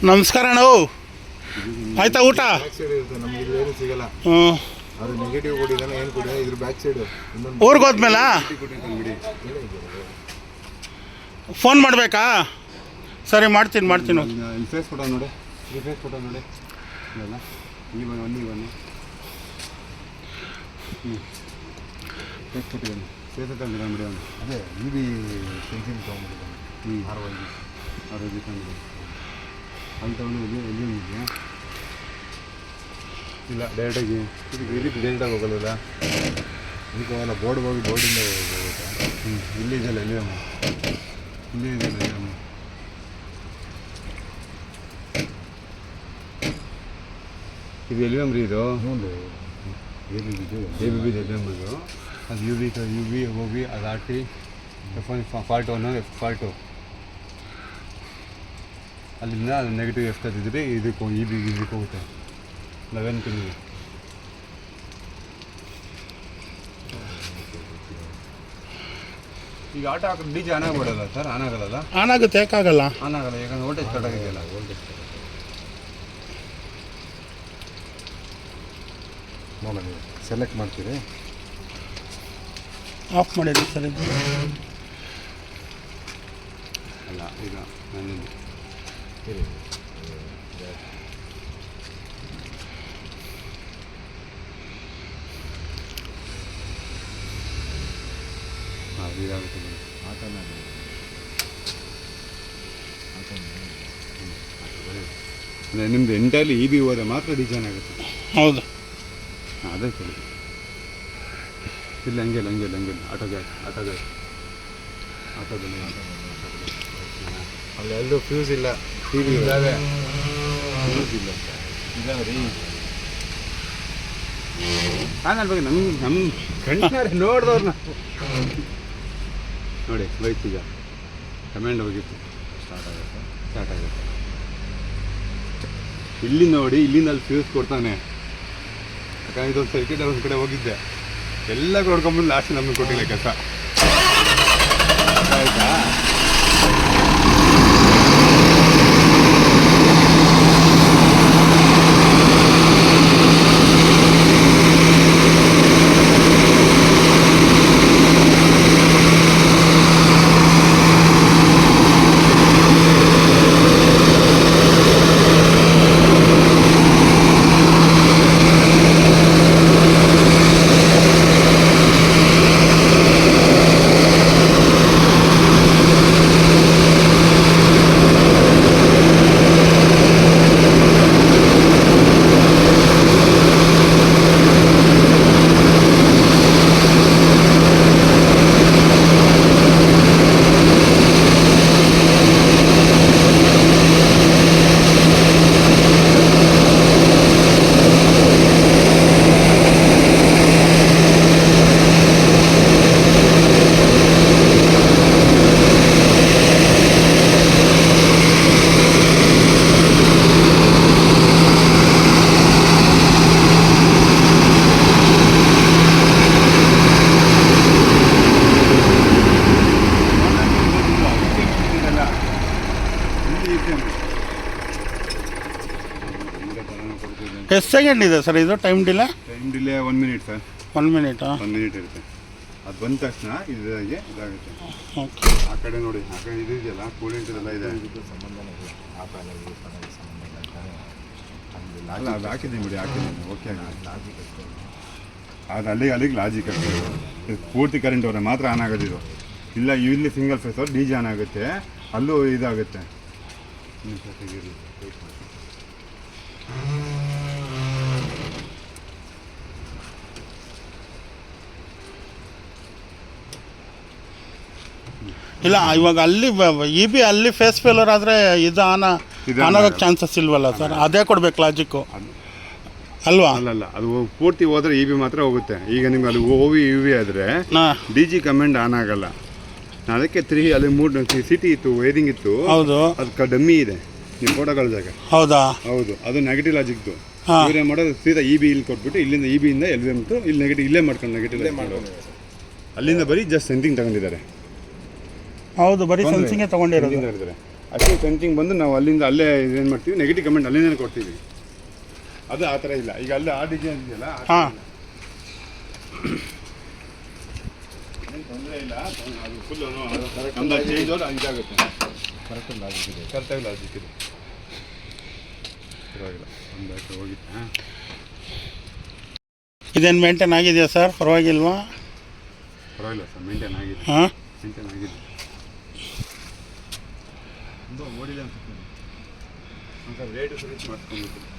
ನಮಸ್ಕಾರ ಅಣ್ಣ. ಆಯ್ತಾ ಊಟ? ಊರಿಗೆ ಹೋದ್ಮೇಲೆ ಫೋನ್ ಮಾಡಬೇಕಾ? ಸರಿ, ಮಾಡ್ತೀನಿ. ಫೇಸ್ ಫೋಟೋ ನೋಡಿ, ಫೇಸ್ ಫೋಟೋ ನೋಡಿ. ಫೇಸ್ ಫೋಟೋ ಸೇತ ತಂದಿರ ಅದೇ ಈ ಬಿ ಪೆನ್ಸಿಲ್ ತೊಗೊಂಡಿದ್ದಾನೆ. ಆರೋಗ್ಯ ತಂದಿದೆ ಅಲ್ಲಿ ತಗೊಂಡು ಎಲ್ಲಿ ಇದೆಯಾ? ಇಲ್ಲ, ಡೈರೆಕ್ಟಾಗಿ ಈ ರೀತಿ ಡೈರೆಕ್ಟಾಗಿ ಹೋಗಲ್ಲ. ಇದಕ್ಕೆ ಹೋಗಲ್ಲ, ಬೋರ್ಡ್ಗೆ ಹೋಗಿ ಬೋರ್ಡಿಂದ ಹೋಗುತ್ತೆ. ಇಲ್ಲಿ ಇದೆಯಲ್ಲ ಎಲ್ಲಿಯಮ್ಮ, ಇಲ್ಲಿ ಇದೆಯಲ್ಲ ಎಲ್ಲಿಯಮ್ಮ. ಇದು ಎಲ್ಲಿಯಮ್ರಿ ಇದು? ಎ ಬಿ ಬಿ ಎಲ್ಲಿಯಮ್ರಿದು. ಅದು ಯು ಬಿ ಒ ಬಿ ಅದು ಆರ್ ಟಿ F1 F2 ಅಲ್ಲಿಂದ ಅದು ನೆಗೆಟಿವ್ ಎಷ್ಟು ಇದ್ದರೆ ಇದಕ್ಕೆ ಇದಕ್ಕೆ ಹೋಗುತ್ತೆ 11 ತಿಂಗಳು. ಈಗ ಆಟ ಹಾಕಿ ಡಿ ಜೆ ಆನ್ ಆಗ್ಬಿಡಲ್ಲ ಸರ್? ಆನ್ ಆಗಲ್ಲ? ಆನ್ ಆಗುತ್ತೆ. ಯಾಕಾಗಲ್ಲ? ಆನ್ ಆಗಲ್ಲ, ಯಾಕಂದ್ರೆ ವೋಲ್ಟೇಜ್ ಕಟ್ ಆಗಿದೆಯಲ್ಲ. ನೋಡ, ನೀವು ಸೆಲೆಕ್ಟ್ ಮಾಡ್ತೀರಿ, ಆಫ್ ಮಾಡಿರಿ ಸರಿ. ಅಲ್ಲ, ಈಗ ನಾನು ಇದಾಗುತ್ತೆ ನಿಮ್ಮದು ಎಂಟೈರ್ಲಿ ಇ ಬಿ ಹೋದರೆ ಮಾತ್ರ ಡಿಸೈನ್ ಆಗುತ್ತೆ. ಹೌದು, ಅದೇ ಸರಿ. ಇಲ್ಲ, ಹಂಗಿಲ್ಲ ಆಟೋದಲ್ಲಿ ಅಲ್ಲೆಲ್ಲೂ ಫ್ಯೂಸ್ ಇಲ್ಲ. ಟಿ ವಿ ಇದ್ದಾವೆ, ಫ್ಯೂಸ್ ಇಲ್ಲ ಇದಾವೆ ರೀ. ಆಮೇಲೆ ಬಗ್ಗೆ ನಮ್ಮ ಕಣ್ಣಾರೆ ನೋಡಿದವ್ರನ್ನ ನೋಡಿ ಬೈಕ್ ಈಗ ಕಮೆಂಡ್ ಹೋಗಿತ್ತು. ಸ್ಟಾರ್ಟ್ ಆಗುತ್ತೆ. ಇಲ್ಲಿ ನೋಡಿ, ಇಲ್ಲಿಂದ ಅಲ್ಲಿ ಫ್ಯೂಸ್ ಕೊಡ್ತಾನೆ. ಯಾಕಂದ್ರೆ ಇದೊಂದು ಸರ್ಕಿಟ್ ಒಂದು ಕಡೆ ಹೋಗಿದ್ದೆ, ಎಲ್ಲ ಕೊಡ್ಕೊಂಡ್ಬಂದು ಲಾಸ್ಟ್ ನಮಗೆ ಕೊಟ್ಟಿಲ್ಲ ಕೆಲಸ. ಆಯಿತಾ? ಎಷ್ಟು ಸೆಕೆಂಡ್ ಇದೆ ಸರ್ ಇದು time delay? 1 minute sir. 1 ಮಿನಿಟಾ? 1 minute ಇರುತ್ತೆ. ಅದು ಬಂದ ತಕ್ಷಣ ಇದಾಗುತ್ತೆ. ಓಕೆ. ಆ ಕಡೆ ನೋಡಿ, ಆ ಕಡೆ ಇದು ಇದೆಯಲ್ಲ, ಕೂಲೆಂಟ್ ಇದೆಲ್ಲ ಇದೆ. ಅಲ್ಲ, ಅದು ಹಾಕಿದ್ದೀನಿ ಬಿಡಿ, ಓಕೆ ಆಗಿದೆ. ಅದು ಅಲ್ಲಿಗೆ ಲಾಜಿಕ್ ಆಗ್ತದೆ. ಇದು ಪೂರ್ತಿ ಕರೆಂಟ್ ಹೋದರೆ ಮಾತ್ರ ಆನ್ ಆಗೋದಿದು. ಇಲ್ಲ, ಇಲ್ಲಿ ಸಿಂಗಲ್ ಫೇಸ್ ಅವ್ರು ಡಿ ಜೆ ಆನ್ ಆಗುತ್ತೆ, ಅಲ್ಲೂ ಇದಾಗುತ್ತೆ. ಇಲ್ಲ, ಇವಾಗ ಅಲ್ಲಿ ಇ ಬಿ ಅಲ್ಲಿ ಫೇಸ್ ಫೇಲರ್ ಆದರೆ ಇದು ಆನ್ ಆಗೋಕ್ಕೆ ಚಾನ್ಸಸ್ ಇಲ್ವಲ್ಲ ಸರ್? ಅದೇ ಕೊಡ್ಬೇಕು ಲಾಜಿಕ್ಕು ಅಲ್ವಾ? ಅಲ್ಲಲ್ಲ, ಅದು ಪೂರ್ತಿ ಹೋದರೆ ಇ ಬಿ ಮಾತ್ರ ಹೋಗುತ್ತೆ. ಈಗ ನಿಮ್ಗೆ ಅಲ್ಲಿ ಓ ವಿ ಯು ವಿ ಆದರೆ ಡಿ ಜಿ ಕಮೆಂಡ್ ಆನ್ ಆಗಲ್ಲ. ಅದಕ್ಕೆ 3 ಅಲ್ಲಿ 3 ಸಿಟಿ ಇತ್ತು, ವೈರಿಂಗ್ ಇತ್ತು. ಹೌದು, ಅದಕ್ಕೆ ಡಮ್ಮಿ ಇದೆ ನಿಮ್ಮ ಫೋಟೋಗಳ ಜಾಗ. ಹೌದಾ? ಹೌದು, ಅದು ನೆಗೆಟಿವ್ ಲಾಜಿಕ್ದು. ಇವರೇ ಮಾಡೋದು ಸೀದಾ ಇ ಬಿ ಇಲ್ಲಿ ಕೊಟ್ಬಿಟ್ಟು ಇಲ್ಲಿಂದ ಇ ಬಿಯಿಂದ ಎಲ್ ವಿ ಎಮ್ ಇಲ್ಲಿ ನೆಗೆಟಿವ್ ಇಲ್ಲೇ ಮಾಡ್ಕೊಂಡು ನೆಗೆಟಿವ್ ಅಲ್ಲಿಂದ ಬರೀ ಜಸ್ಟ್ ಸೆಂಟಿಂಗ್ ತಗೊಂಡಿದ್ದಾರೆ. ಹೌದು, ಬರೀ ಸೆನ್ಸಿಂಗೇ ತೊಗೊಂಡಿರೋದು. ತಗೊಂಡಿದ್ದಾರೆ ಅಷ್ಟೇ ಸೆಂಟಿಂಗ್ ಬಂದು ನಾವು ಅಲ್ಲಿಂದ ಅಲ್ಲೇ ಏನು ಮಾಡ್ತೀವಿ, ನೆಗೆಟಿವ್ ಕಮೆಂಟ್ ಅಲ್ಲಿಂದನೇ ಕೊಡ್ತೀವಿ. ಅದು ಆ ಥರ ಇಲ್ಲ. ಈಗ ಅಲ್ಲಿ ಆ ಡಿಸೈನ್ ಇದೆಯಲ್ಲ, ಹಾಂ, ಏನು ತೊಂದರೆ ಇಲ್ಲ. ಅದು ಫುಲ್ ನಮ್ದು ಚೇಂಜ್ ಅವ್ರು ಇದಾಗುತ್ತೆ. ಕರೆಕ್ಟಾಗಿ ಲಾಜಿಕ್ ಇದೆ. ಪರವಾಗಿಲ್ಲ, ಒಂದು ಆಯ್ತು ಹೋಗಿತ್ತು. ಹಾಂ, ಇದೇನು ಮೇಂಟೈನ್ ಆಗಿದೆಯಾ ಸರ್? ಪರವಾಗಿಲ್ವಾ? ಪರವಾಗಿಲ್ಲ ಸರ್, ಮೇಂಟೈನ್ ಆಗಿದೆ. ಹಾಂ, ಮೇಂಟೈನ್ ಆಗಿದೆ. ತುಂಬ ಓಡಿದೆ ಅನ್ಸುತ್ತೆ. ಒಂದು ರೇಟ್ ಸರ್ವಿಸ್ ಮಾಡಿಸ್ಕೊಂಡ್ಬಿಟ್ಟು